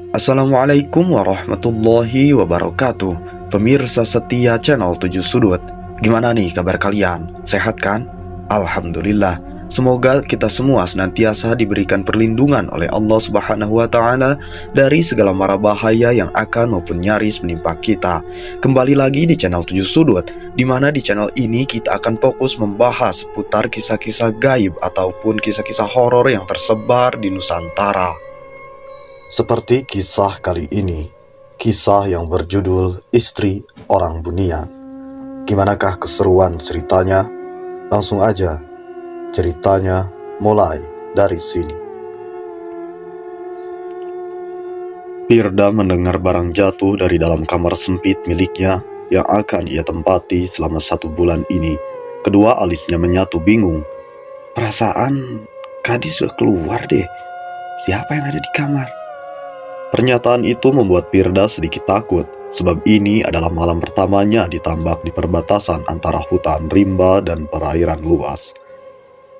Assalamualaikum warahmatullahi wabarakatuh. Pemirsa setia channel 7 Sudut, gimana nih kabar kalian? Sehat kan? Alhamdulillah. Semoga kita semua senantiasa diberikan perlindungan oleh Allah Subhanahu wa Ta'ala dari segala mara bahaya yang akan maupun nyaris menimpa kita. Kembali lagi di channel 7 Sudut, di mana di channel ini kita akan fokus membahas seputar kisah-kisah gaib ataupun kisah-kisah horor yang tersebar di Nusantara. Seperti kisah kali ini, kisah yang berjudul Istri Orang Bunian. Gimanakah keseruan ceritanya? Langsung aja, ceritanya mulai dari sini. Pirda mendengar barang jatuh dari dalam kamar sempit miliknya yang akan ia tempati selama 1 bulan ini. Kedua alisnya menyatu bingung. Perasaan gadis sudah keluar deh. Siapa yang ada di kamar? Pernyataan itu membuat Pirda sedikit takut, sebab ini adalah malam pertamanya di tambak di perbatasan antara hutan rimba dan perairan luas.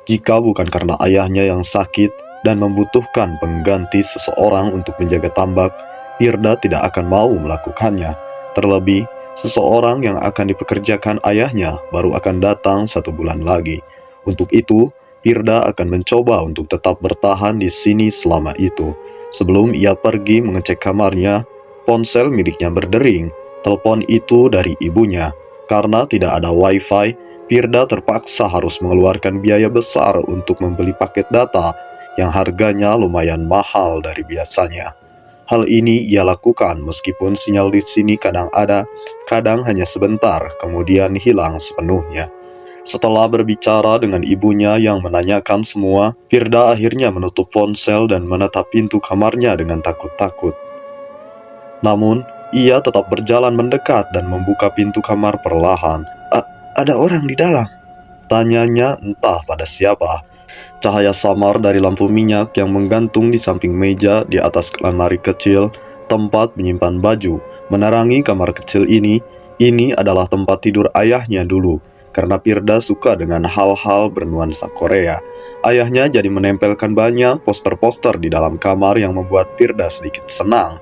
Jika bukan karena ayahnya yang sakit dan membutuhkan pengganti seseorang untuk menjaga tambak, Pirda tidak akan mau melakukannya. Terlebih, seseorang yang akan dipekerjakan ayahnya baru akan datang 1 bulan lagi. Untuk itu, Pirda akan mencoba untuk tetap bertahan di sini selama itu. Sebelum ia pergi mengecek kamarnya, ponsel miliknya berdering. Telepon itu dari ibunya. Karena tidak ada wifi, Pirda terpaksa harus mengeluarkan biaya besar untuk membeli paket data yang harganya lumayan mahal dari biasanya. Hal ini ia lakukan meskipun sinyal di sini kadang ada, kadang hanya sebentar, kemudian hilang sepenuhnya. Setelah berbicara dengan ibunya yang menanyakan semua, Pirda akhirnya menutup ponsel dan menatap pintu kamarnya dengan takut-takut. Namun, ia tetap berjalan mendekat dan membuka pintu kamar perlahan. Ada orang di dalam?" tanyanya entah pada siapa. Cahaya samar dari lampu minyak yang menggantung di samping meja di atas lemari kecil, tempat menyimpan baju, menerangi kamar kecil ini. Ini adalah tempat tidur ayahnya dulu. Karena Pirda suka dengan hal-hal bernuansa Korea, ayahnya jadi menempelkan banyak poster-poster di dalam kamar yang membuat Pirda sedikit senang.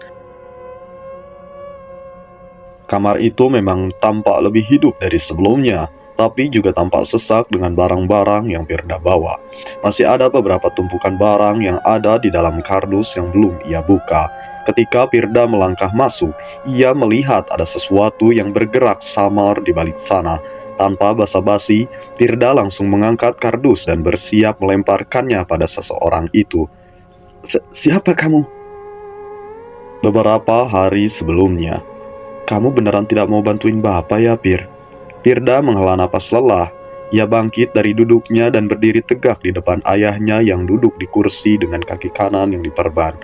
Kamar itu memang tampak lebih hidup dari sebelumnya, tapi juga tampak sesak dengan barang-barang yang Pirda bawa. Masih ada beberapa tumpukan barang yang ada di dalam kardus yang belum ia buka. Ketika Pirda melangkah masuk, ia melihat ada sesuatu yang bergerak samar di balik sana. Tanpa basa-basi, Pirda langsung mengangkat kardus dan bersiap melemparkannya pada seseorang itu. Siapa kamu?" Beberapa hari sebelumnya. "Kamu beneran tidak mau bantuin Bapak ya, Pir?" Pirda menghela napas lelah. Ia bangkit dari duduknya dan berdiri tegak di depan ayahnya yang duduk di kursi dengan kaki kanan yang diperban.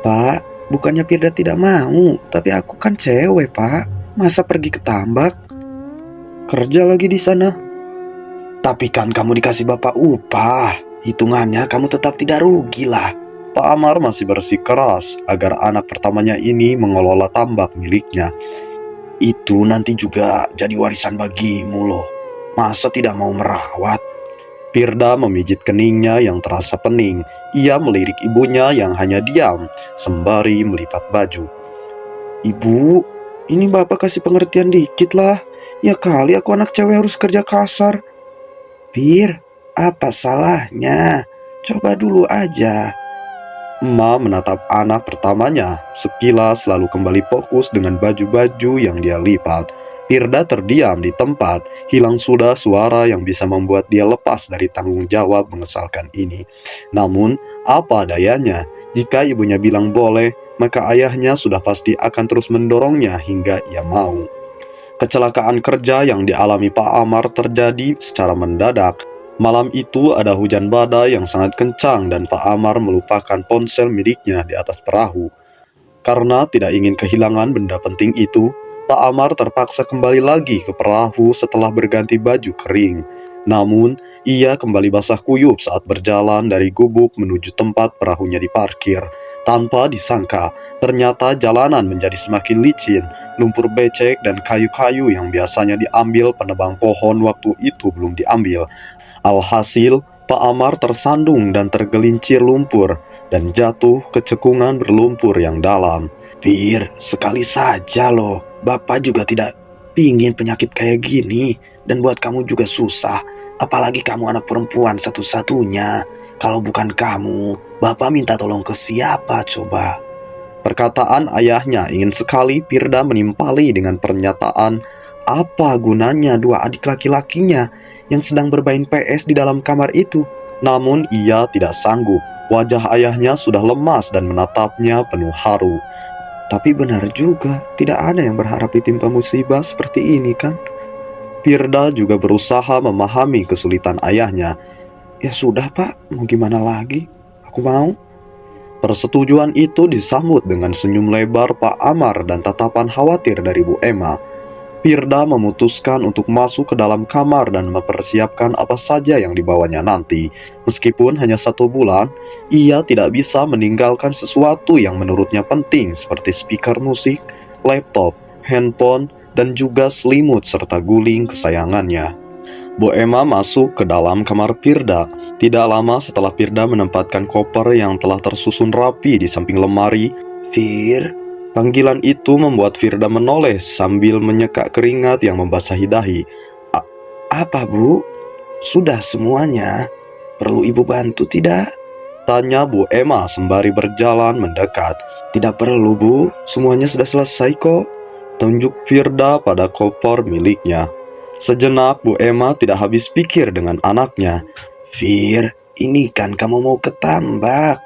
"Pak, bukannya Pirda tidak mau, tapi aku kan cewek, Pak. Masa pergi ke tambak? Kerja lagi di sana." "Tapi kan kamu dikasih bapak upah. Hitungannya kamu tetap tidak rugi lah." Pak Amar masih bersikeras agar anak pertamanya ini mengelola tambak miliknya. "Itu nanti juga jadi warisan bagimu loh. Masa tidak mau merawat?" Pirda memijit keningnya yang terasa pening. Ia melirik ibunya yang hanya diam, sembari melipat baju. "Ibu, ini bapak kasih pengertian dikit lah. Ya kali aku anak cewek harus kerja kasar." "Pir, apa salahnya? Coba dulu aja." Emak menatap anak pertamanya, sekilas lalu kembali fokus dengan baju-baju yang dia lipat. Pirda terdiam di tempat, hilang sudah suara yang bisa membuat dia lepas dari tanggung jawab mengesalkan ini. Namun, apa dayanya, jika ibunya bilang boleh, maka ayahnya sudah pasti akan terus mendorongnya hingga ia mau. Kecelakaan kerja yang dialami Pak Amar terjadi secara mendadak. Malam itu ada hujan badai yang sangat kencang dan Pak Amar melupakan ponsel miliknya di atas perahu. Karena tidak ingin kehilangan benda penting itu, Pak Amar terpaksa kembali lagi ke perahu setelah berganti baju kering. Namun, ia kembali basah kuyup saat berjalan dari gubuk menuju tempat perahunya diparkir. Tanpa disangka, ternyata jalanan menjadi semakin licin. Lumpur becek dan kayu-kayu yang biasanya diambil penebang pohon waktu itu belum diambil. Alhasil, Pak Amar tersandung dan tergelincir lumpur dan jatuh ke cekungan berlumpur yang dalam. "Pir, sekali saja loh. Bapak juga tidak pingin penyakit kayak gini. Dan buat kamu juga susah. Apalagi kamu anak perempuan satu-satunya. Kalau bukan kamu, Bapak minta tolong ke siapa coba?" Perkataan ayahnya ingin sekali Firda menimpali dengan pernyataan, apa gunanya dua adik laki-lakinya yang sedang bermain PS di dalam kamar itu. Namun ia tidak sanggup. Wajah ayahnya sudah lemas dan menatapnya penuh haru. Tapi benar juga, tidak ada yang berharap ditimpa musibah seperti ini kan? Firda juga berusaha memahami kesulitan ayahnya. "Ya sudah pak, mau gimana lagi? Aku mau." Persetujuan itu disambut dengan senyum lebar Pak Amar dan tatapan khawatir dari Bu Emma. Firda memutuskan untuk masuk ke dalam kamar dan mempersiapkan apa saja yang dibawanya nanti. Meskipun hanya 1 bulan, ia tidak bisa meninggalkan sesuatu yang menurutnya penting seperti speaker musik, laptop, handphone, dan juga selimut serta guling kesayangannya. Bu Emma masuk ke dalam kamar Firda. Tidak lama setelah Firda menempatkan koper yang telah tersusun rapi di samping lemari, "Fir," panggilan itu membuat Firda menoleh sambil menyeka keringat yang membasahi dahi. Apa bu? Sudah semuanya? Perlu ibu bantu tidak?" tanya Bu Emma sembari berjalan mendekat. "Tidak perlu bu, semuanya sudah selesai kok," tunjuk Firda pada koper miliknya. Sejenak Bu Emma tidak habis pikir dengan anaknya. "Fir, ini kan kamu mau ke tambak,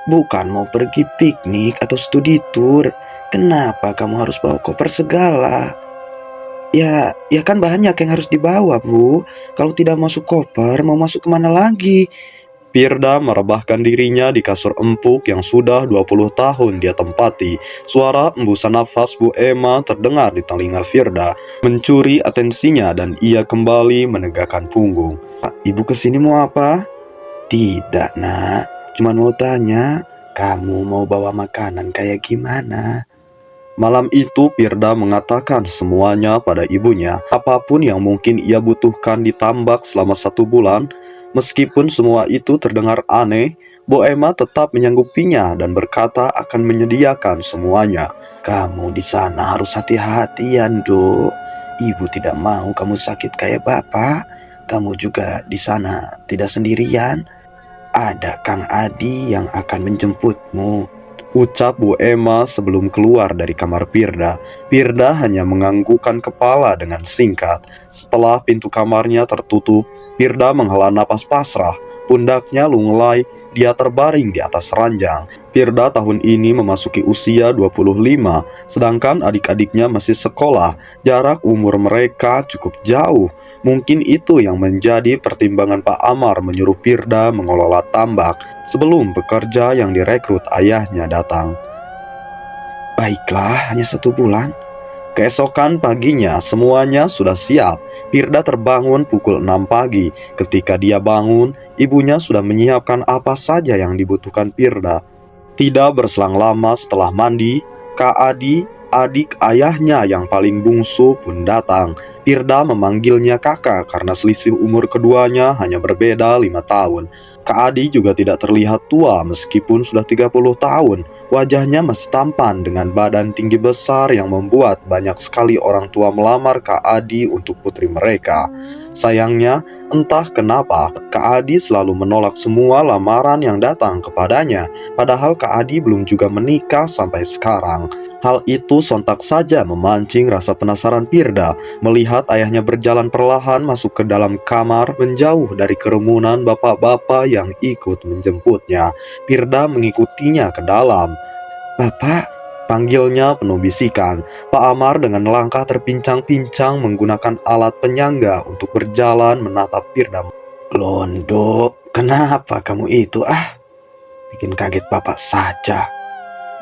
bukan mau pergi piknik atau studi tour. Kenapa kamu harus bawa koper segala?" Ya kan banyak yang harus dibawa bu. Kalau tidak masuk koper, mau masuk kemana lagi?" Firda merebahkan dirinya di kasur empuk yang sudah 20 tahun dia tempati. Suara embusan nafas Bu Emma terdengar di telinga Firda, mencuri atensinya dan ia kembali menegakkan punggung. "Pak, ibu kesini mau apa?" "Tidak nak, cuma mau tanya, kamu mau bawa makanan kayak gimana?" Malam itu Firda mengatakan semuanya pada ibunya, apapun yang mungkin ia butuhkan di tambak selama 1 bulan. Meskipun semua itu terdengar aneh, Bu Emma tetap menyanggupinya dan berkata akan menyediakan semuanya. "Kamu di sana harus hati-hati ya, Nduk. Ibu tidak mau kamu sakit kayak bapak. Kamu juga di sana tidak sendirian. Ada Kang Adi yang akan menjemputmu," ucap Bu Emma sebelum keluar dari kamar Firda. Firda hanya menganggukkan kepala dengan singkat. Setelah pintu kamarnya tertutup, Firda menghela napas pasrah. Pundaknya lunglai, dia terbaring di atas ranjang. Firda tahun ini memasuki usia 25, sedangkan adik-adiknya masih sekolah. Jarak umur mereka cukup jauh. Mungkin itu yang menjadi pertimbangan Pak Amar menyuruh Firda mengelola tambak sebelum pekerja yang direkrut ayahnya datang. "Baiklah, hanya 1 bulan." Keesokan paginya semuanya sudah siap. Firda terbangun pukul 6 pagi. Ketika dia bangun, ibunya sudah menyiapkan apa saja yang dibutuhkan Firda. Tidak berselang lama setelah mandi, Kak Adi, adik ayahnya yang paling bungsu pun datang. Firda memanggilnya kakak karena selisih umur keduanya hanya berbeda 5 tahun. Kak Adi juga tidak terlihat tua meskipun sudah 30 tahun. Wajahnya masih tampan dengan badan tinggi besar yang membuat banyak sekali orang tua melamar Kak Adi untuk putri mereka. Sayangnya, entah kenapa, Kak Adi selalu menolak semua lamaran yang datang kepadanya. Padahal Kak Adi belum juga menikah sampai sekarang. Hal itu sontak saja memancing rasa penasaran Firda. Melihat ayahnya berjalan perlahan masuk ke dalam kamar menjauh dari kerumunan bapak-bapak yang ikut menjemputnya. Firda mengikutinya ke dalam. "Bapak," panggilnya penuh bisikan. Pak Amar dengan langkah terpincang-pincang menggunakan alat penyangga untuk berjalan menatap Firda. "Londo, kenapa kamu itu? Bikin kaget bapak saja."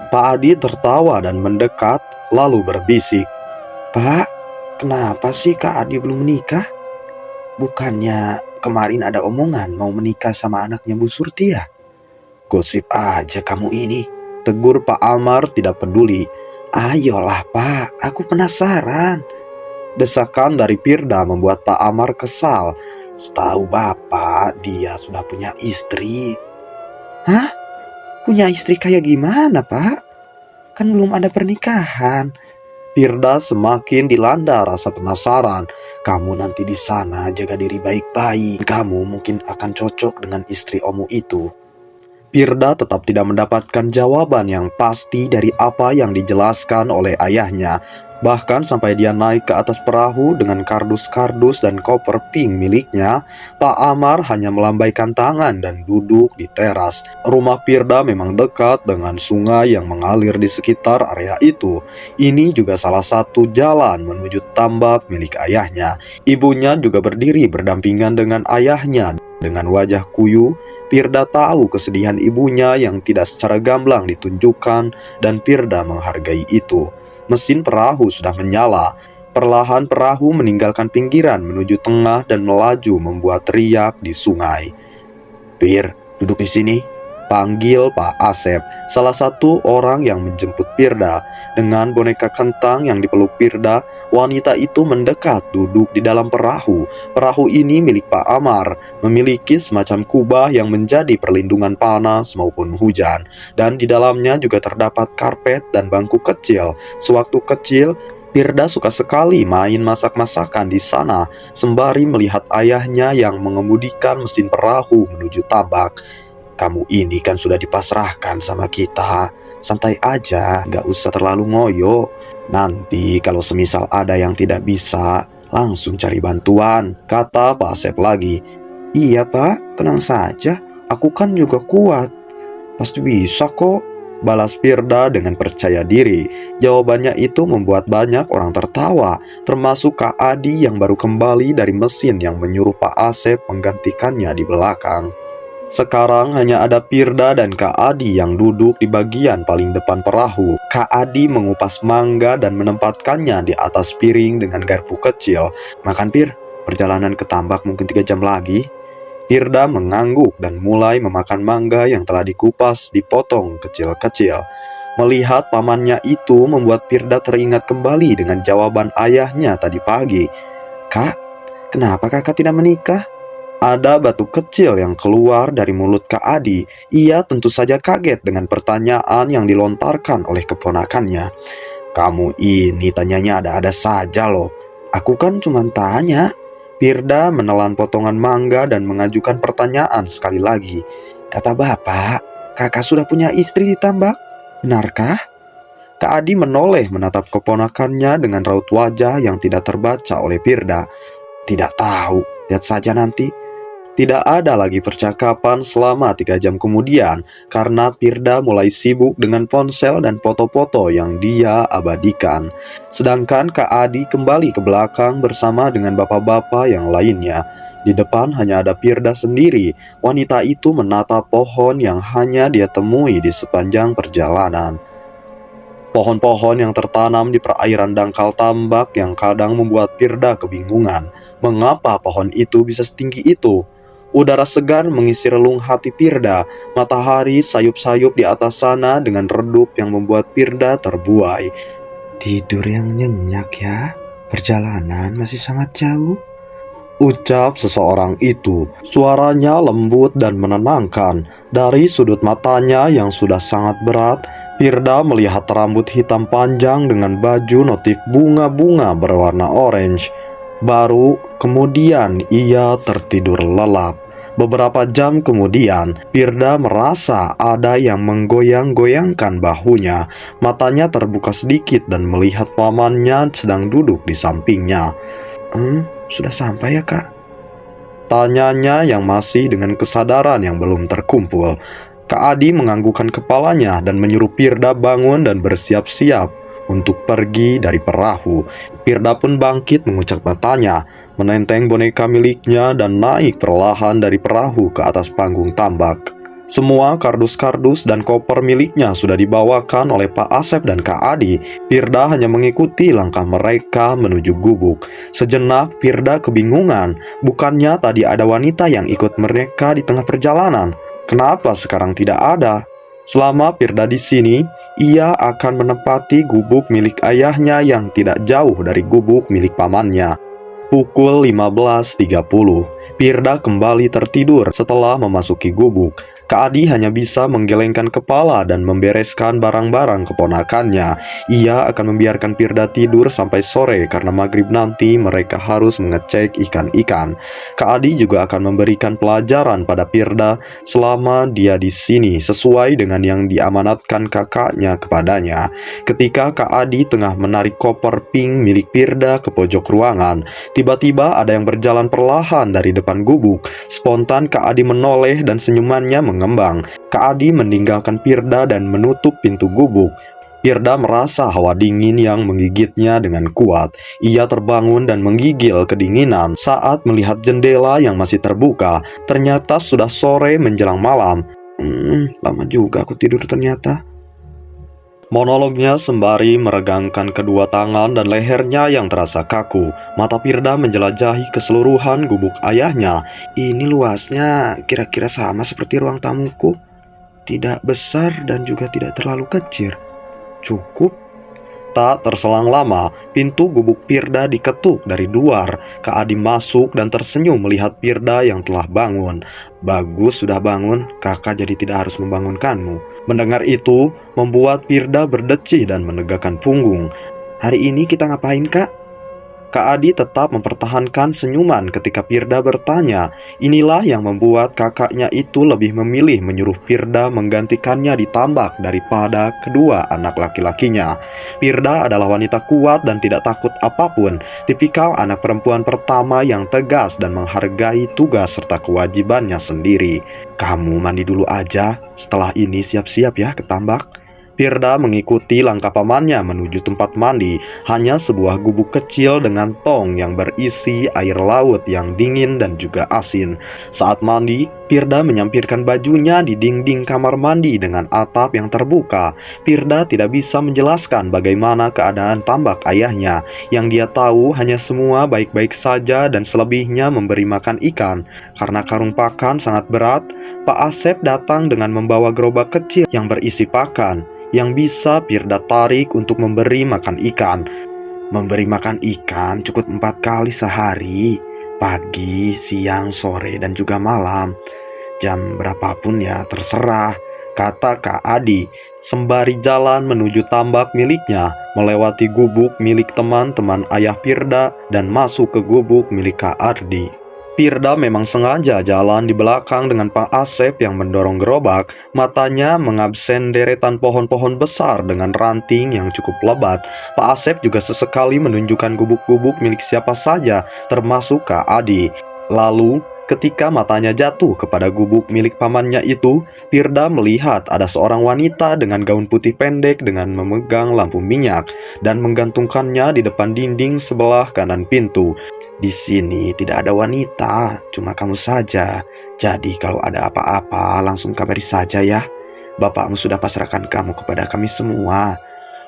Pak Adi tertawa dan mendekat lalu berbisik. "Pak, kenapa sih Kak Adi belum menikah? Bukannya kemarin ada omongan mau menikah sama anaknya Bu Surti ya?" "Gosip aja kamu ini," tegur Pak Amar tidak peduli. "Ayolah Pak, aku penasaran." Desakan dari Firda membuat Pak Amar kesal. Setahu Bapak, dia sudah punya istri. Hah? Punya istri kayak gimana, Pak? Kan belum ada pernikahan. Firda semakin dilanda rasa penasaran. Kamu nanti di sana jaga diri baik-baik. Kamu mungkin akan cocok dengan istri Omu itu. Firda tetap tidak mendapatkan jawaban yang pasti dari apa yang dijelaskan oleh ayahnya. Bahkan sampai dia naik ke atas perahu dengan kardus-kardus dan koper pink miliknya, Pak Amar hanya melambaikan tangan dan duduk di teras. Rumah Firda memang dekat dengan sungai yang mengalir di sekitar area itu. Ini juga salah satu jalan menuju tambak milik ayahnya. Ibunya juga berdiri berdampingan dengan ayahnya. Dengan wajah kuyu, Firda tahu kesedihan ibunya yang tidak secara gamblang ditunjukkan dan Firda menghargai itu. Mesin perahu sudah menyala. Perlahan perahu meninggalkan pinggiran menuju tengah dan melaju membuat riak di sungai. "Pir, duduk di sini," panggil Pak Asep, salah satu orang yang menjemput Firda. Dengan boneka kentang yang dipeluk Firda, wanita itu mendekat duduk di dalam perahu. Perahu ini milik Pak Amar, memiliki semacam kubah yang menjadi perlindungan panas maupun hujan. Dan di dalamnya juga terdapat karpet dan bangku kecil. Sewaktu kecil, Firda suka sekali main masak-masakan di sana, sembari melihat ayahnya yang mengemudikan mesin perahu menuju tambak. "Kamu ini kan sudah dipasrahkan sama kita. Santai aja, gak usah terlalu ngoyo. Nanti kalau semisal ada yang tidak bisa, langsung cari bantuan," kata Pak Asep lagi. "Iya, Pak, tenang saja. Aku kan juga kuat. Pasti bisa kok," balas Firda dengan percaya diri. Jawabannya itu membuat banyak orang tertawa, termasuk Kak Adi yang baru kembali dari mesin yang menyuruh Pak Asep menggantikannya di belakang. Sekarang hanya ada Firda dan Kak Adi yang duduk di bagian paling depan perahu. Kak Adi mengupas mangga dan menempatkannya di atas piring dengan garpu kecil. "Makan, Fir, perjalanan ke tambak mungkin 3 jam lagi." Firda mengangguk dan mulai memakan mangga yang telah dikupas dipotong kecil-kecil. Melihat pamannya itu membuat Firda teringat kembali dengan jawaban ayahnya tadi pagi. "Kak, kenapa kakak tidak menikah?" Ada batu kecil yang keluar dari mulut Kak Adi. Ia tentu saja kaget dengan pertanyaan yang dilontarkan oleh keponakannya. "Kamu ini tanyanya ada-ada saja loh." "Aku kan cuma tanya." Firda menelan potongan mangga dan mengajukan pertanyaan sekali lagi. "Kata bapak, kakak sudah punya istri di tambak. Benarkah?" Kak Adi menoleh menatap keponakannya dengan raut wajah yang tidak terbaca oleh Firda. "Tidak tahu, lihat saja nanti." Tidak ada lagi percakapan selama 3 jam kemudian karena Firda mulai sibuk dengan ponsel dan foto-foto yang dia abadikan. Sedangkan Kak Adi kembali ke belakang bersama dengan bapak-bapak yang lainnya. Di depan hanya ada Firda sendiri. Wanita itu menatap pohon yang hanya dia temui di sepanjang perjalanan. Pohon-pohon yang tertanam di perairan dangkal tambak yang kadang membuat Firda kebingungan. Mengapa pohon itu bisa setinggi itu? Udara segar mengisi relung hati Firda. Matahari sayup-sayup di atas sana dengan redup yang membuat Firda terbuai. "Tidur yang nyenyak ya, perjalanan masih sangat jauh," ucap seseorang itu. Suaranya lembut dan menenangkan. Dari sudut matanya yang sudah sangat berat, Firda melihat rambut hitam panjang dengan baju motif bunga-bunga berwarna orange. Baru kemudian ia tertidur lelap. Beberapa jam kemudian, Firda merasa ada yang menggoyang-goyangkan bahunya. Matanya terbuka sedikit dan melihat pamannya sedang duduk di sampingnya. "Sudah sampai ya, Kak?" tanyanya yang masih dengan kesadaran yang belum terkumpul. Kak Adi menganggukkan kepalanya dan menyuruh Firda bangun dan bersiap-siap untuk pergi dari perahu. Firda pun bangkit mengucap matanya, menenteng boneka miliknya dan naik perlahan dari perahu ke atas panggung tambak. Semua kardus-kardus dan koper miliknya sudah dibawakan oleh Pak Asep dan Kak Adi. Firda hanya mengikuti langkah mereka menuju gubuk. Sejenak Firda kebingungan, bukannya tadi ada wanita yang ikut mereka di tengah perjalanan? Kenapa sekarang tidak ada? Selama Firda di sini, ia akan menempati gubuk milik ayahnya yang tidak jauh dari gubuk milik pamannya. Pukul 15.30, Pirda kembali tertidur setelah memasuki gubuk. Kak Adi hanya bisa menggelengkan kepala dan membereskan barang-barang keponakannya. Ia akan membiarkan Pirda tidur sampai sore karena maghrib nanti mereka harus mengecek ikan-ikan. Kak Adi juga akan memberikan pelajaran pada Pirda selama dia di sini sesuai dengan yang diamanatkan kakaknya kepadanya. Ketika Kak Adi tengah menarik koper pink milik Pirda ke pojok ruangan, tiba-tiba ada yang berjalan perlahan dari depan gubuk. Spontan Kak Adi menoleh dan senyumannya mengembang. Kak Adi meninggalkan Pirda dan menutup pintu gubuk. Pirda merasa hawa dingin yang menggigitnya dengan kuat. Ia terbangun dan menggigil kedinginan saat melihat jendela yang masih terbuka. Ternyata sudah sore menjelang malam. Lama juga aku tidur ternyata. Monolognya sembari meregangkan kedua tangan dan lehernya yang terasa kaku. Mata Pirda menjelajahi keseluruhan gubuk ayahnya. Ini luasnya kira-kira sama seperti ruang tamuku. Tidak besar dan juga tidak terlalu kecil. Cukup. Tak terselang lama, pintu gubuk Pirda diketuk dari luar. Kak Adi masuk dan tersenyum melihat Pirda yang telah bangun. Bagus sudah bangun, kakak jadi tidak harus membangunkanmu. Mendengar itu, membuat Pirda berdecih dan menegakkan punggung. Hari ini kita ngapain, Kak? Kak Adi tetap mempertahankan senyuman ketika Pirda bertanya. Inilah yang membuat kakaknya itu lebih memilih menyuruh Pirda menggantikannya di tambak daripada kedua anak laki-lakinya. Pirda adalah wanita kuat dan tidak takut apapun. Tipikal anak perempuan pertama yang tegas dan menghargai tugas serta kewajibannya sendiri. Kamu mandi dulu aja, setelah ini siap-siap ya ke tambak. Pirda mengikuti langkah pamannya menuju tempat mandi, hanya sebuah gubuk kecil dengan tong yang berisi air laut yang dingin dan juga asin. Saat mandi, Pirda menyampirkan bajunya di dinding kamar mandi dengan atap yang terbuka. Pirda tidak bisa menjelaskan bagaimana keadaan tambak ayahnya. Yang dia tahu hanya semua baik-baik saja dan selebihnya memberi makan ikan. Karena karung pakan sangat berat, Pak Asep datang dengan membawa gerobak kecil yang berisi pakan yang bisa Pirda tarik untuk memberi makan ikan. Memberi makan ikan cukup 4 kali sehari, pagi, siang, sore, dan juga malam. Jam berapapun ya terserah, kata Kak Adi, sembari jalan menuju tambak miliknya, melewati gubuk milik teman-teman ayah Pirda dan masuk ke gubuk milik Kak Ardi. Pirda memang sengaja jalan di belakang dengan Pak Asep yang mendorong gerobak. Matanya mengabsen deretan pohon-pohon besar dengan ranting yang cukup lebat. Pak Asep juga sesekali menunjukkan gubuk-gubuk milik siapa saja, termasuk Kak Adi. Lalu, ketika matanya jatuh kepada gubuk milik pamannya itu, Pirda melihat ada seorang wanita dengan gaun putih pendek dengan memegang lampu minyak dan menggantungkannya di depan dinding sebelah kanan pintu. Di sini tidak ada wanita, cuma kamu saja. Jadi kalau ada apa-apa langsung kabari saja ya. Bapakmu sudah pasrahkan kamu kepada kami semua.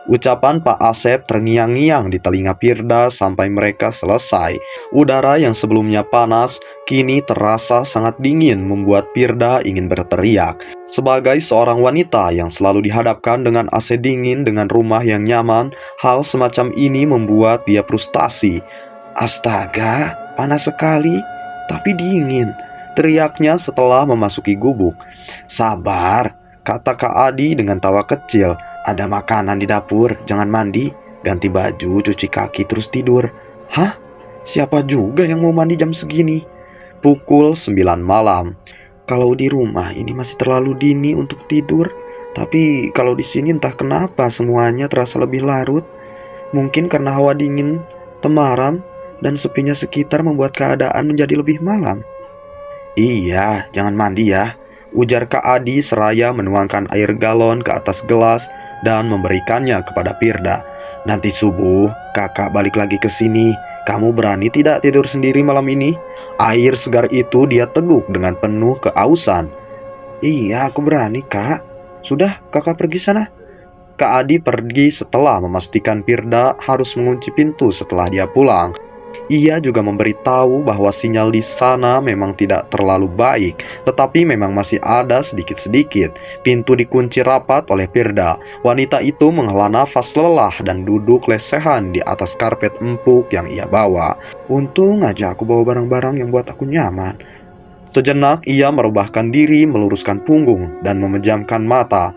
Ucapan Pak Asep terngiang-ngiang di telinga Pirda sampai mereka selesai. Udara yang sebelumnya panas kini terasa sangat dingin membuat Pirda ingin berteriak. Sebagai seorang wanita yang selalu dihadapkan dengan AC dingin dengan rumah yang nyaman, hal semacam ini membuat dia frustasi. Astaga, panas sekali, tapi dingin, teriaknya setelah memasuki gubuk. Sabar, kata Kak Adi dengan tawa kecil. Ada makanan di dapur, jangan mandi, ganti baju, cuci kaki, terus tidur. Hah? Siapa juga yang mau mandi jam segini? Pukul 9 malam. Kalau di rumah ini masih terlalu dini untuk tidur, tapi kalau di sini entah kenapa semuanya terasa lebih larut. Mungkin karena hawa dingin, temaram, dan sepinya sekitar membuat keadaan menjadi lebih malam. Iya, jangan mandi ya, ujar Kak Adi seraya menuangkan air galon ke atas gelas dan memberikannya kepada Pirda. Nanti subuh, kakak balik lagi ke sini. Kamu berani tidak tidur sendiri malam ini? Air segar itu dia teguk dengan penuh keausan. Iya, aku berani, Kak. Sudah, kakak pergi sana. Kak Adi pergi setelah memastikan Pirda harus mengunci pintu setelah dia pulang. Ia juga memberitahu bahwa sinyal di sana memang tidak terlalu baik, tetapi memang masih ada sedikit-sedikit. Pintu dikunci rapat oleh Pirda. Wanita itu menghela nafas lelah dan duduk lesehan di atas karpet empuk yang ia bawa. Untung aja aku bawa barang-barang yang buat aku nyaman. Sejenak ia merubahkan diri, meluruskan punggung, dan memejamkan mata.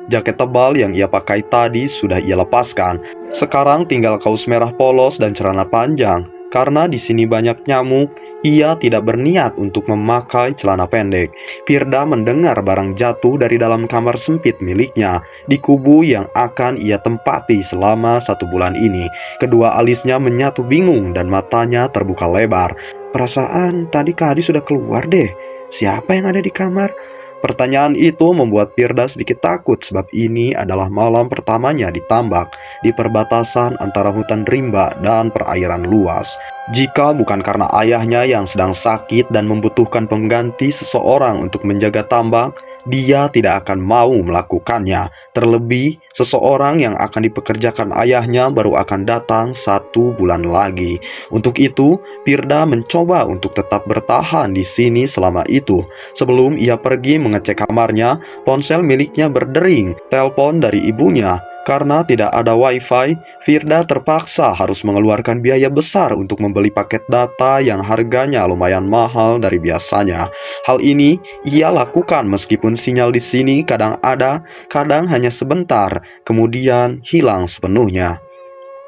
Jaket tebal yang ia pakai tadi sudah ia lepaskan. Sekarang tinggal kaos merah polos dan celana panjang. Karena di sini banyak nyamuk, ia tidak berniat untuk memakai celana pendek. Pirda mendengar barang jatuh dari dalam kamar sempit miliknya, di kubu yang akan ia tempati selama 1 bulan ini. Kedua alisnya menyatu bingung dan matanya terbuka lebar. Perasaan tadi Kak Adi sudah keluar deh. Siapa yang ada di kamar? Pertanyaan itu membuat Pirda sedikit takut sebab ini adalah malam pertamanya di tambak di perbatasan antara hutan rimba dan perairan luas. Jika bukan karena ayahnya yang sedang sakit dan membutuhkan pengganti seseorang untuk menjaga tambak, dia tidak akan mau melakukannya. Terlebih, seseorang yang akan dipekerjakan ayahnya baru akan datang 1 bulan lagi. Untuk itu, Pirda mencoba untuk tetap bertahan di sini selama itu. Sebelum ia pergi mengecek kamarnya, ponsel miliknya berdering. Telepon dari ibunya. Karena tidak ada wifi, Firda terpaksa harus mengeluarkan biaya besar untuk membeli paket data yang harganya lumayan mahal dari biasanya. Hal ini ia lakukan meskipun sinyal di sini kadang ada, kadang hanya sebentar, kemudian hilang sepenuhnya.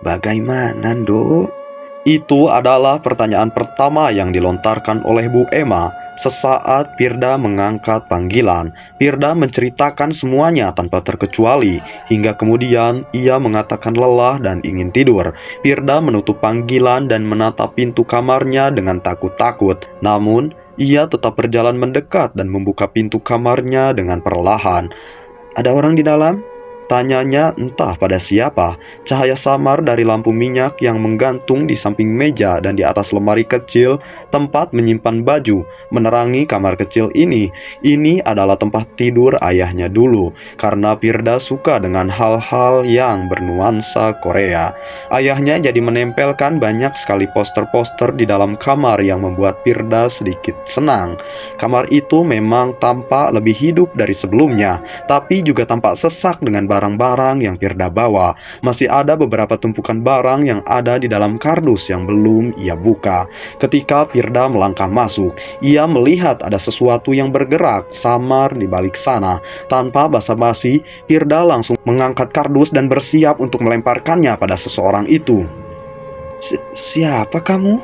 Bagaimana, Dok? Itu adalah pertanyaan pertama yang dilontarkan oleh Bu Emma sesaat Pirda mengangkat panggilan. Pirda menceritakan semuanya tanpa terkecuali, hingga kemudian ia mengatakan lelah dan ingin tidur. Pirda menutup panggilan dan menatap pintu kamarnya dengan takut-takut. Namun, ia tetap berjalan mendekat dan membuka pintu kamarnya dengan perlahan. Ada orang di dalam? Tanyanya entah pada siapa. Cahaya samar dari lampu minyak yang menggantung di samping meja dan di atas lemari kecil tempat menyimpan baju menerangi kamar kecil ini. Ini adalah tempat tidur ayahnya dulu, karena Pirda suka dengan hal-hal yang bernuansa Korea. Ayahnya jadi menempelkan banyak sekali poster-poster di dalam kamar yang membuat Pirda sedikit senang. Kamar itu memang tampak lebih hidup dari sebelumnya, tapi juga tampak sesak dengan barang-barang yang Pirda bawa. Masih ada beberapa tumpukan barang yang ada di dalam kardus yang belum ia buka. Ketika Pirda melangkah masuk, ia melihat ada sesuatu yang bergerak samar di balik sana. Tanpa basa-basi, Pirda langsung mengangkat kardus dan bersiap untuk melemparkannya pada seseorang itu. Siapa kamu?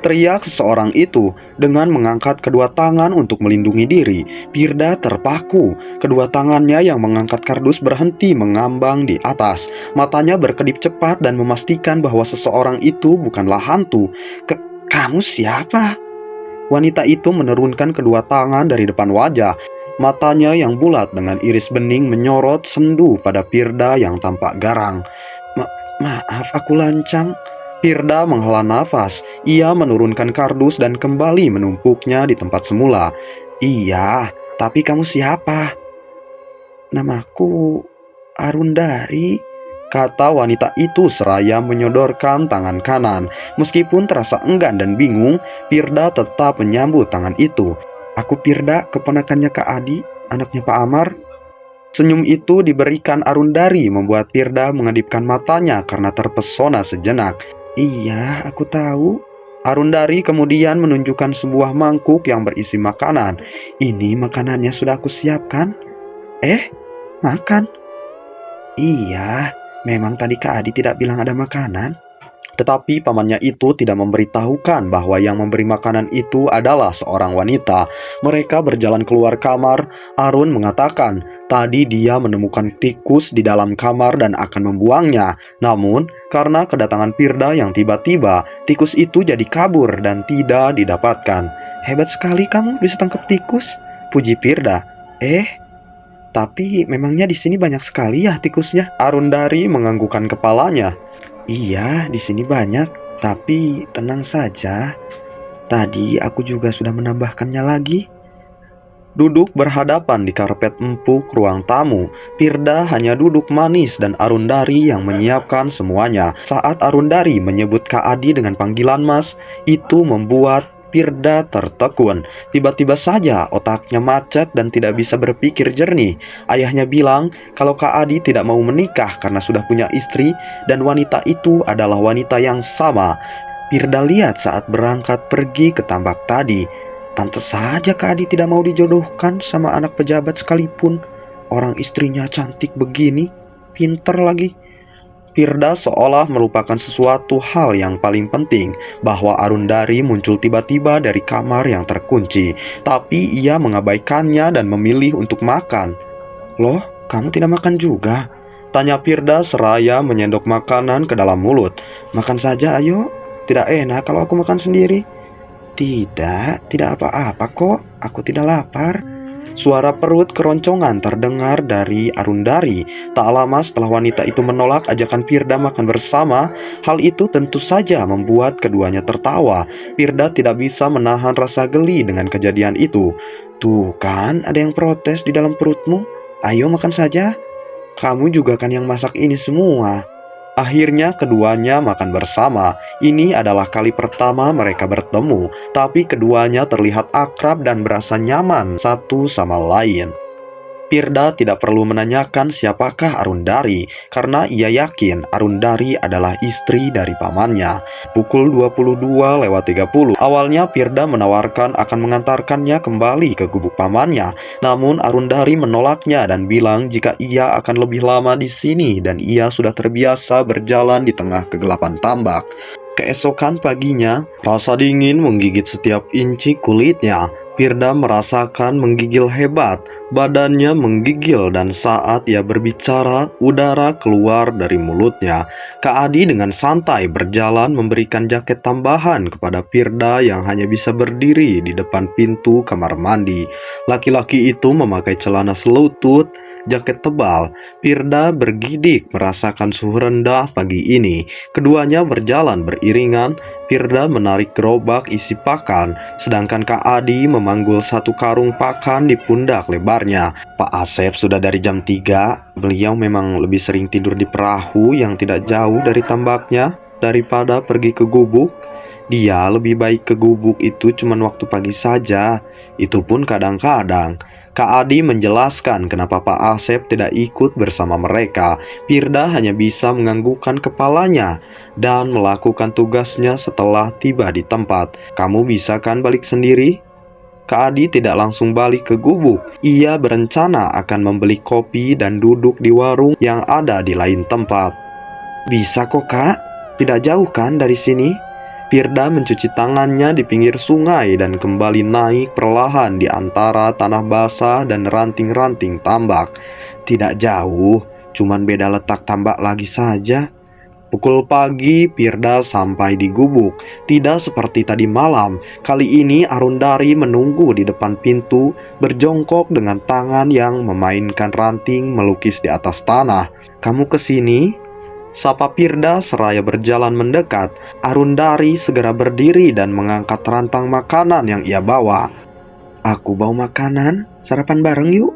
Teriak seseorang itu dengan mengangkat kedua tangan untuk melindungi diri. Pirda terpaku. Kedua tangannya yang mengangkat kardus berhenti mengambang di atas. Matanya berkedip cepat dan memastikan bahwa seseorang itu bukanlah hantu. Kamu siapa? Wanita itu menurunkan kedua tangan dari depan wajah. Matanya yang bulat dengan iris bening menyorot sendu pada Pirda yang tampak garang. Maaf, aku lancang. Pirda menghela nafas. Ia menurunkan kardus dan kembali menumpuknya di tempat semula. Iya, tapi kamu siapa? Namaku Arundari, kata wanita itu seraya menyodorkan tangan kanan. Meskipun terasa enggan dan bingung, Pirda tetap menyambut tangan itu. Aku Pirda, keponakannya Kak Adi, anaknya Pak Amar. Senyum itu diberikan Arundari membuat Pirda mengedipkan matanya karena terpesona sejenak. Iya, aku tahu. Arundari kemudian menunjukkan sebuah mangkuk yang berisi makanan. Ini makanannya sudah aku siapkan. Makan? Iya, memang tadi Kak Adi tidak bilang ada makanan. Tetapi pamannya itu tidak memberitahukan bahwa yang memberi makanan itu adalah seorang wanita. Mereka berjalan keluar kamar. Arun mengatakan tadi dia menemukan tikus di dalam kamar dan akan membuangnya. Namun, karena kedatangan Pirda yang tiba-tiba, tikus itu jadi kabur dan tidak didapatkan. Hebat sekali kamu bisa tangkap tikus, puji Pirda. Tapi memangnya di sini banyak sekali ya tikusnya? Arundari menganggukkan kepalanya. Iya, di sini banyak, tapi tenang saja. Tadi aku juga sudah menambahkannya lagi. Duduk berhadapan di karpet empuk ruang tamu, Firda hanya duduk manis dan Arundari yang menyiapkan semuanya. Saat Arundari menyebut Kak Adi dengan panggilan Mas, itu membuat Firda tertekun. Tiba-tiba saja otaknya macet dan tidak bisa berpikir jernih. Ayahnya bilang kalau Kak Adi tidak mau menikah karena sudah punya istri dan wanita itu adalah wanita yang sama. Firda lihat saat berangkat pergi ke tambak tadi. Pantes saja Kak Adi tidak mau dijodohkan sama anak pejabat sekalipun. Orang istrinya cantik begini, pinter lagi. Firda seolah melupakan sesuatu hal yang paling penting, bahwa Arundari muncul tiba-tiba dari kamar yang terkunci. Tapi ia mengabaikannya dan memilih untuk makan. Loh, kamu tidak makan juga? Tanya Firda seraya menyendok makanan ke dalam mulut. Makan saja ayo, tidak enak kalau aku makan sendiri. Tidak apa-apa kok, aku tidak lapar. Suara perut keroncongan terdengar dari Arundari. Tak lama setelah wanita itu menolak ajakan Firda makan bersama, hal itu tentu saja membuat keduanya tertawa. Firda tidak bisa menahan rasa geli dengan kejadian itu. Tuh kan, ada yang protes di dalam perutmu. Ayo makan saja. Kamu juga kan yang masak ini semua. Akhirnya keduanya makan bersama. Ini adalah kali pertama mereka bertemu, tapi keduanya terlihat akrab dan berasa nyaman satu sama lain. Firda tidak perlu menanyakan siapakah Arundari, karena ia yakin Arundari adalah istri dari pamannya. Pukul 22:30, awalnya Firda menawarkan akan mengantarkannya kembali ke gubuk pamannya. Namun Arundari menolaknya dan bilang jika ia akan lebih lama di sini dan ia sudah terbiasa berjalan di tengah kegelapan tambak. Keesokan paginya, rasa dingin menggigit setiap inci kulitnya. Firda merasakan menggigil hebat, badannya menggigil dan saat ia berbicara, udara keluar dari mulutnya. Kak Adi dengan santai berjalan memberikan jaket tambahan kepada Firda yang hanya bisa berdiri di depan pintu kamar mandi. Laki-laki itu memakai celana selutut, jaket tebal. Firda bergidik merasakan suhu rendah pagi ini. Keduanya berjalan beriringan. Firda menarik gerobak isi pakan, sedangkan Kak Adi memanggul satu karung pakan di pundak lebarnya. Pak Asep sudah dari jam 3. Beliau memang lebih sering tidur di perahu yang tidak jauh dari tambaknya daripada pergi ke gubuk. Dia lebih baik ke gubuk itu cuma waktu pagi saja, itu pun kadang-kadang. Kak Adi menjelaskan kenapa Pak Asep tidak ikut bersama mereka. Firda hanya bisa menganggukkan kepalanya dan melakukan tugasnya setelah tiba di tempat. Kamu bisa kan balik sendiri? Kak Adi tidak langsung balik ke gubuk. Ia berencana akan membeli kopi dan duduk di warung yang ada di lain tempat. Bisa kok Kak, tidak jauh kan dari sini? Firda mencuci tangannya di pinggir sungai dan kembali naik perlahan di antara tanah basah dan ranting-ranting tambak. Tidak jauh, cuman beda letak tambak lagi saja. Pukul pagi, Firda sampai di gubuk. Tidak seperti tadi malam, kali ini Arundari menunggu di depan pintu, berjongkok dengan tangan yang memainkan ranting melukis di atas tanah. Kamu kesini? Sapa Firda seraya berjalan mendekat. Arundari segera berdiri dan mengangkat rantang makanan yang ia bawa. Aku bawa makanan, sarapan bareng yuk.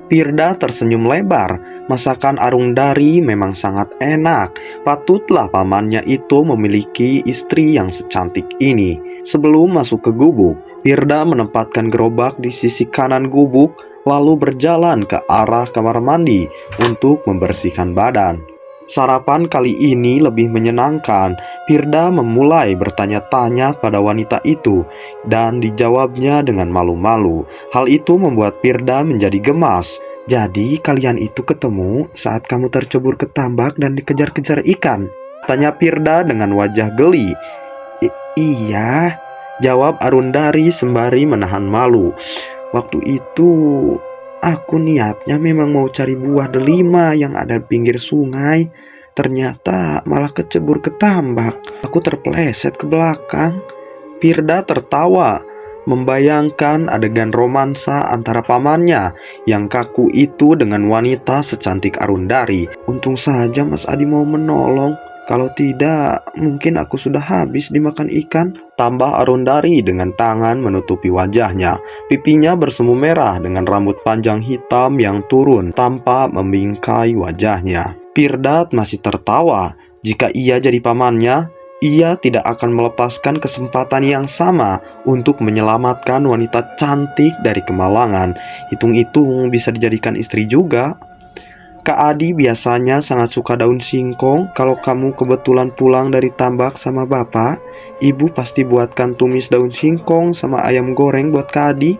Firda tersenyum lebar. Masakan Arundari memang sangat enak. Patutlah pamannya itu memiliki istri yang secantik ini. Sebelum masuk ke gubuk, Firda menempatkan gerobak di sisi kanan gubuk, lalu berjalan ke arah kamar mandi untuk membersihkan badan. Sarapan kali ini lebih menyenangkan. Firda memulai bertanya-tanya pada wanita itu dan dijawabnya dengan malu-malu. Hal itu membuat Firda menjadi gemas. Jadi kalian itu ketemu saat kamu tercebur ke tambak dan dikejar-kejar ikan? Tanya Firda dengan wajah geli. Iya, jawab Arundari sembari menahan malu. Waktu itu aku niatnya memang mau cari buah delima yang ada di pinggir sungai. Ternyata malah kecebur ke tambak. Aku terpeleset ke belakang. Firda tertawa, membayangkan adegan romansa antara pamannya yang kaku itu dengan wanita secantik Arundari. Untung saja Mas Adi mau menolong. Kalau tidak, mungkin aku sudah habis dimakan ikan. Tambah Arundari dengan tangan menutupi wajahnya. Pipinya bersemu merah dengan rambut panjang hitam yang turun tanpa membingkai wajahnya. Pirdat masih tertawa. Jika ia jadi pamannya, ia tidak akan melepaskan kesempatan yang sama untuk menyelamatkan wanita cantik dari kemalangan. Hitung-hitung bisa dijadikan istri juga. Kak Adi biasanya sangat suka daun singkong. Kalau kamu kebetulan pulang dari tambak sama bapak, ibu pasti buatkan tumis daun singkong sama ayam goreng buat Kak Adi.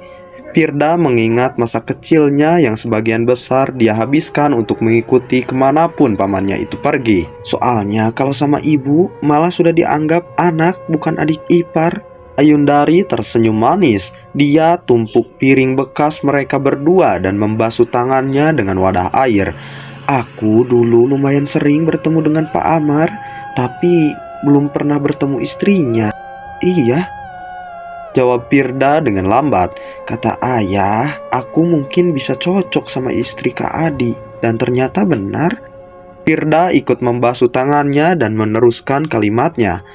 Firda mengingat masa kecilnya yang sebagian besar dia habiskan untuk mengikuti kemanapun pamannya itu pergi. Soalnya kalau sama ibu malah sudah dianggap anak bukan adik ipar. Ayundari tersenyum manis. Dia tumpuk piring bekas mereka berdua dan membasuh tangannya dengan wadah air. Aku dulu lumayan sering bertemu dengan Pak Amar, tapi belum pernah bertemu istrinya. Iya, jawab Firda dengan lambat. Kata ayah, aku mungkin bisa cocok sama istri Kak Adi. Dan ternyata benar. Firda ikut membasuh tangannya dan meneruskan kalimatnya.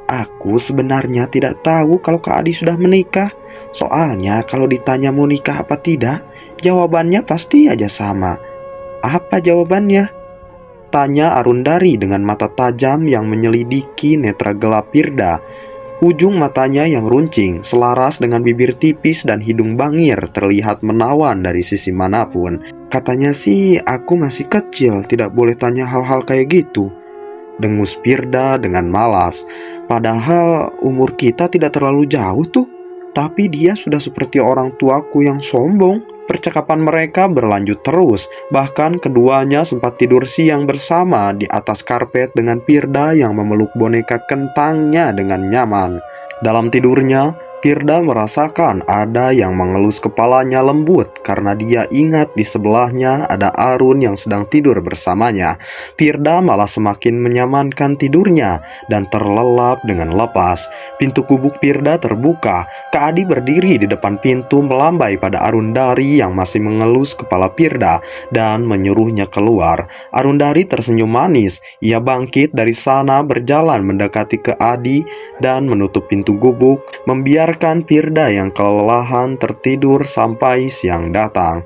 Aku sebenarnya tidak tahu kalau Kak Adi sudah menikah. Soalnya kalau ditanya mau nikah apa tidak, jawabannya pasti aja sama. Apa jawabannya? Tanya Arundari dengan mata tajam yang menyelidiki netra gelap Firda. Ujung matanya yang runcing, selaras dengan bibir tipis dan hidung bangir terlihat menawan dari sisi manapun. Katanya sih aku masih kecil, tidak boleh tanya hal-hal kayak gitu, dengus Firda dengan malas. Padahal umur kita tidak terlalu jauh tuh. Tapi dia sudah seperti orang tuaku yang sombong. Percakapan mereka berlanjut terus. Bahkan keduanya sempat tidur siang bersama di atas karpet dengan Firda yang memeluk boneka kentangnya dengan nyaman. Dalam tidurnya, Firda merasakan ada yang mengelus kepalanya lembut karena dia ingat di sebelahnya ada Arun yang sedang tidur bersamanya. Firda malah semakin menyamankan tidurnya dan terlelap dengan lepas. Pintu gubuk Firda terbuka. Kak Adi berdiri di depan pintu melambai pada Arundari yang masih mengelus kepala Firda dan menyuruhnya keluar. Arundari tersenyum manis. Ia bangkit dari sana berjalan mendekati ke Adi dan menutup pintu gubuk, membiarkan Firda yang kelelahan tertidur sampai siang datang.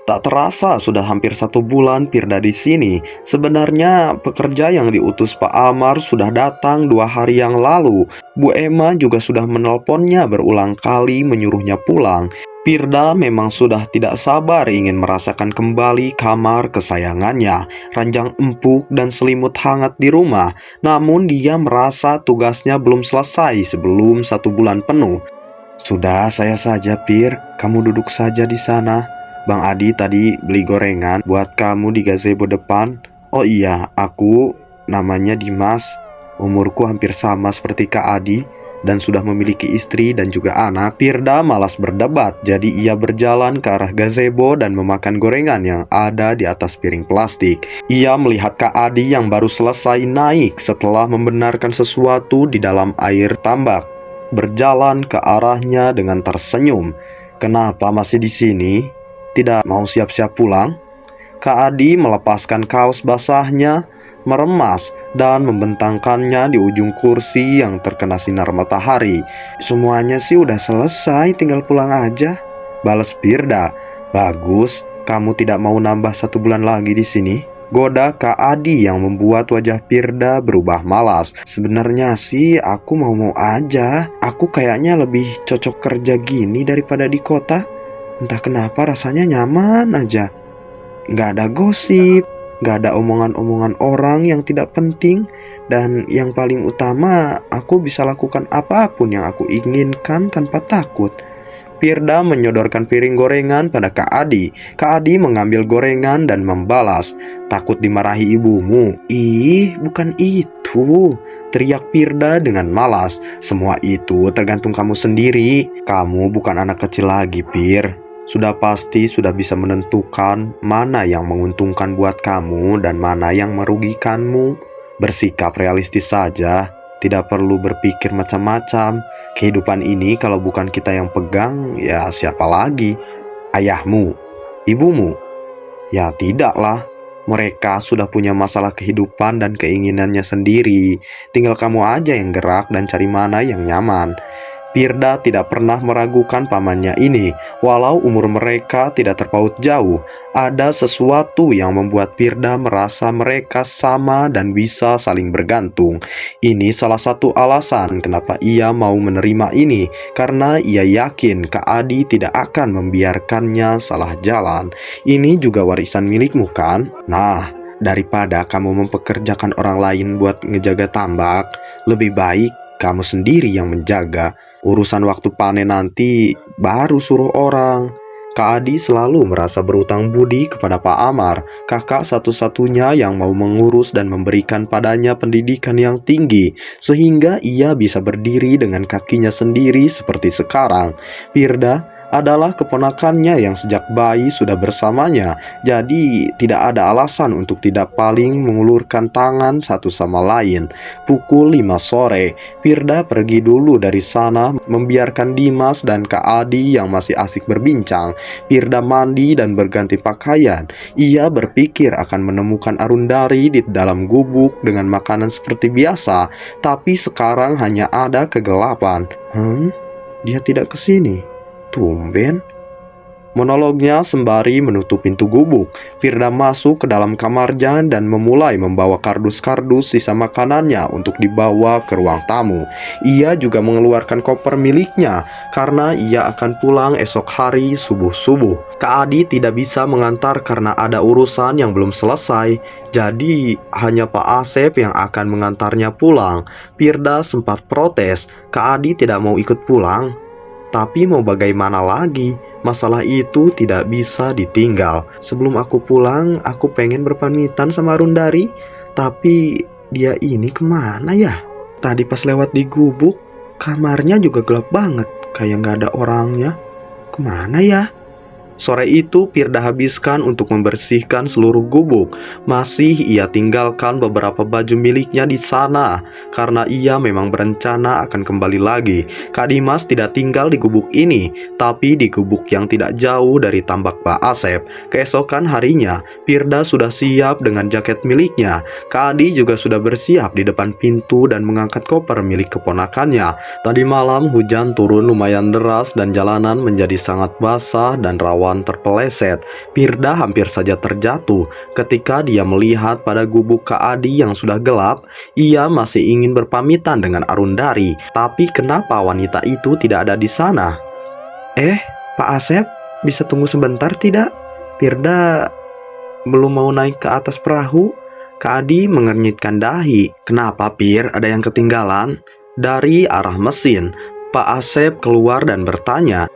Tak terasa sudah hampir 1 bulan Firda di sini. Sebenarnya pekerja yang diutus Pak Amar sudah datang 2 hari yang lalu. Bu Emma juga sudah menelponnya berulang kali menyuruhnya pulang. Firda memang sudah tidak sabar ingin merasakan kembali kamar kesayangannya, ranjang empuk dan selimut hangat di rumah. Namun dia merasa tugasnya belum selesai sebelum 1 bulan penuh. Sudah, saya saja, Pir. Kamu duduk saja di sana. Bang Adi tadi beli gorengan buat kamu di gazebo depan. Oh iya, aku namanya Dimas. Umurku hampir sama seperti Kak Adi dan sudah memiliki istri dan juga anak. Firda malas berdebat, jadi ia berjalan ke arah gazebo dan memakan gorengan yang ada di atas piring plastik. Ia melihat Kak Adi yang baru selesai naik setelah membenarkan sesuatu di dalam air tambak, berjalan ke arahnya dengan tersenyum. Kenapa masih di sini? Tidak mau siap-siap pulang? Kak Adi melepaskan kaos basahnya, meremas dan membentangkannya di ujung kursi yang terkena sinar matahari. Semuanya sih udah selesai, tinggal pulang aja, balas Firda. Bagus, kamu tidak mau nambah 1 bulan lagi di sini? Goda Kak Adi yang membuat wajah Firda berubah malas. Sebenarnya sih aku mau-mau aja. Aku kayaknya lebih cocok kerja gini daripada di kota. Entah kenapa rasanya nyaman aja. Gak ada gosip, gak ada omongan-omongan orang yang tidak penting. Dan yang paling utama, aku bisa lakukan apapun yang aku inginkan tanpa takut. Firda menyodorkan piring gorengan pada Kak Adi. Kak Adi mengambil gorengan dan membalas. Takut dimarahi ibumu? Ih, bukan itu, teriak Firda dengan malas. Semua itu tergantung kamu sendiri. Kamu bukan anak kecil lagi, Fir. Sudah pasti sudah bisa menentukan mana yang menguntungkan buat kamu dan mana yang merugikanmu. Bersikap realistis saja, tidak perlu berpikir macam-macam. Kehidupan ini kalau bukan kita yang pegang, ya siapa lagi? Ayahmu? Ibumu? Ya tidaklah. Mereka sudah punya masalah kehidupan dan keinginannya sendiri. Tinggal kamu aja yang gerak dan cari mana yang nyaman. Pirda tidak pernah meragukan pamannya ini. Walau umur mereka tidak terpaut jauh, ada sesuatu yang membuat Pirda merasa mereka sama dan bisa saling bergantung. Ini salah satu alasan kenapa ia mau menerima ini, karena ia yakin Kak Adi tidak akan membiarkannya salah jalan. Ini juga warisan milikmu kan? Nah, daripada kamu mempekerjakan orang lain buat ngejaga tambak, lebih baik kamu sendiri yang menjaga. Urusan waktu panen nanti baru suruh orang. Kak Adi selalu merasa berutang budi kepada Pak Amar, kakak satu-satunya yang mau mengurus dan memberikan padanya pendidikan yang tinggi, sehingga ia bisa berdiri dengan kakinya sendiri seperti sekarang. Pirda adalah keponakannya yang sejak bayi sudah bersamanya, jadi tidak ada alasan untuk tidak paling mengulurkan tangan satu sama lain. Pukul 5 sore, Pirda pergi dulu dari sana, membiarkan Dimas dan Kak Adi yang masih asik berbincang. Pirda mandi dan berganti pakaian. Ia berpikir akan menemukan Arundari di dalam gubuk dengan makanan seperti biasa, tapi sekarang hanya ada kegelapan. Dia tidak ke sini. Tumben. Monolognya sembari menutup pintu gubuk. Pirda masuk ke dalam kamarnya dan memulai membawa kardus-kardus sisa makanannya untuk dibawa ke ruang tamu. Ia juga mengeluarkan koper miliknya karena ia akan pulang esok hari subuh-subuh. Kak Adi tidak bisa mengantar karena ada urusan yang belum selesai. Jadi hanya Pak Asep yang akan mengantarnya pulang. Pirda sempat protes, Kak Adi tidak mau ikut pulang. Tapi mau bagaimana lagi, masalah itu tidak bisa ditinggal. Sebelum aku pulang, aku pengen berpamitan sama Arundari. Tapi dia ini kemana ya? Tadi pas lewat di gubuk, kamarnya juga gelap banget, kayak gak ada orangnya. Kemana ya? Sore itu Pirda habiskan untuk membersihkan seluruh gubuk. Masih ia tinggalkan beberapa baju miliknya di sana karena ia memang berencana akan kembali lagi. Kak Dimas tidak tinggal di gubuk ini, tapi di gubuk yang tidak jauh dari tambak Pak Asep. Keesokan harinya, Pirda sudah siap dengan jaket miliknya. Kak Adi juga sudah bersiap di depan pintu dan mengangkat koper milik keponakannya. Tadi malam hujan turun lumayan deras dan jalanan menjadi sangat basah dan rawan terpeleset. Pirda hampir saja terjatuh ketika dia melihat pada gubuk Kak Adi yang sudah gelap. Ia masih ingin berpamitan dengan Arundari, tapi kenapa wanita itu tidak ada di sana? Pak Asep, bisa tunggu sebentar tidak? Pirda belum mau naik ke atas perahu. Kak Adi mengernyitkan dahi. Kenapa, Pir? Ada yang ketinggalan? Dari arah mesin, Pak Asep keluar dan bertanya,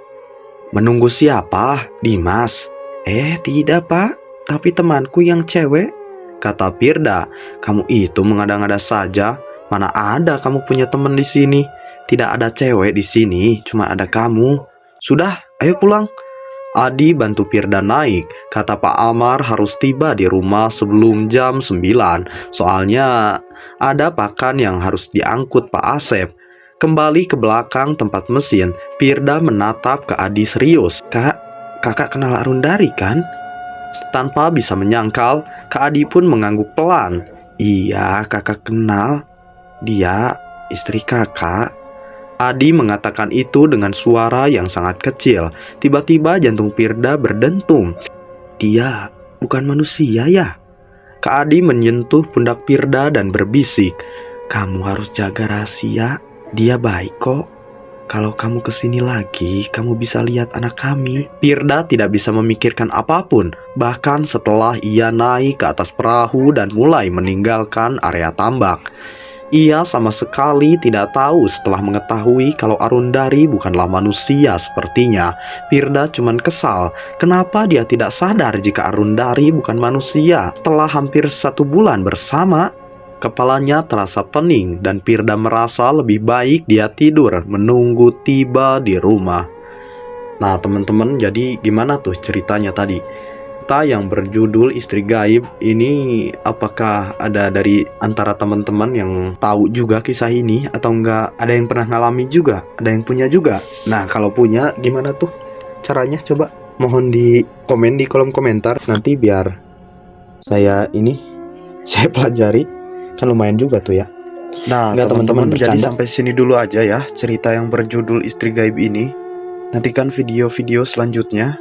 "Menunggu siapa? Dimas?" Tidak pak, tapi temanku yang cewek," kata Pirda. "Kamu itu mengada-ngada saja. Mana ada kamu punya teman di sini? Tidak ada cewek di sini, cuma ada kamu. Sudah, ayo pulang." Adi bantu Pirda naik. Kata Pak Amar harus tiba di rumah sebelum jam 9. Soalnya ada pakan yang harus diangkut Pak Asep. Kembali ke belakang tempat mesin, Pirda menatap ke Adi serius. Kakak kenal Arundari kan?" Tanpa bisa menyangkal, Kak Adi pun mengangguk pelan. "Iya, kakak kenal. Dia istri kakak." Adi mengatakan itu dengan suara yang sangat kecil. Tiba-tiba jantung Pirda berdentum. "Dia bukan manusia ya?" Kak Adi menyentuh pundak Pirda dan berbisik, "Kamu harus jaga rahasia. Dia baik kok. Kalau kamu kesini lagi, kamu bisa lihat anak kami." Pirda tidak bisa memikirkan apapun, bahkan setelah ia naik ke atas perahu dan mulai meninggalkan area tambak. Ia sama sekali tidak tahu setelah mengetahui kalau Arundari bukanlah manusia sepertinya. Pirda cuman kesal, kenapa dia tidak sadar jika Arundari bukan manusia setelah hampir 1 bulan bersama. Kepalanya terasa pening dan Pirda merasa lebih baik dia tidur menunggu tiba di rumah. Nah teman-teman, jadi gimana tuh ceritanya tadi? Cerita yang berjudul Istri Gaib ini, apakah ada dari antara teman-teman yang tahu juga kisah ini atau enggak? Ada yang pernah ngalami juga? Ada yang punya juga? Nah kalau punya gimana tuh caranya? Coba mohon di komen di kolom komentar, nanti biar saya pelajari, kan lumayan juga tuh ya. Nah, Nggak, teman-teman, teman-teman, jadi bercanda. sampai sini dulu aja ya cerita yang berjudul Istri Gaib ini. Nantikan video-video selanjutnya.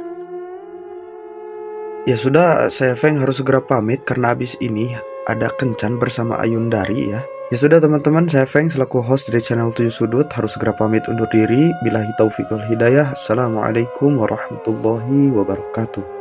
Ya sudah, saya Feng harus segera pamit karena habis ini ada kencan bersama Ayundari ya. Ya sudah teman-teman, saya Feng selaku host dari channel 7 Sudut harus segera pamit undur diri. Billahi taufiq wal hidayah. Assalamualaikum warahmatullahi wabarakatuh.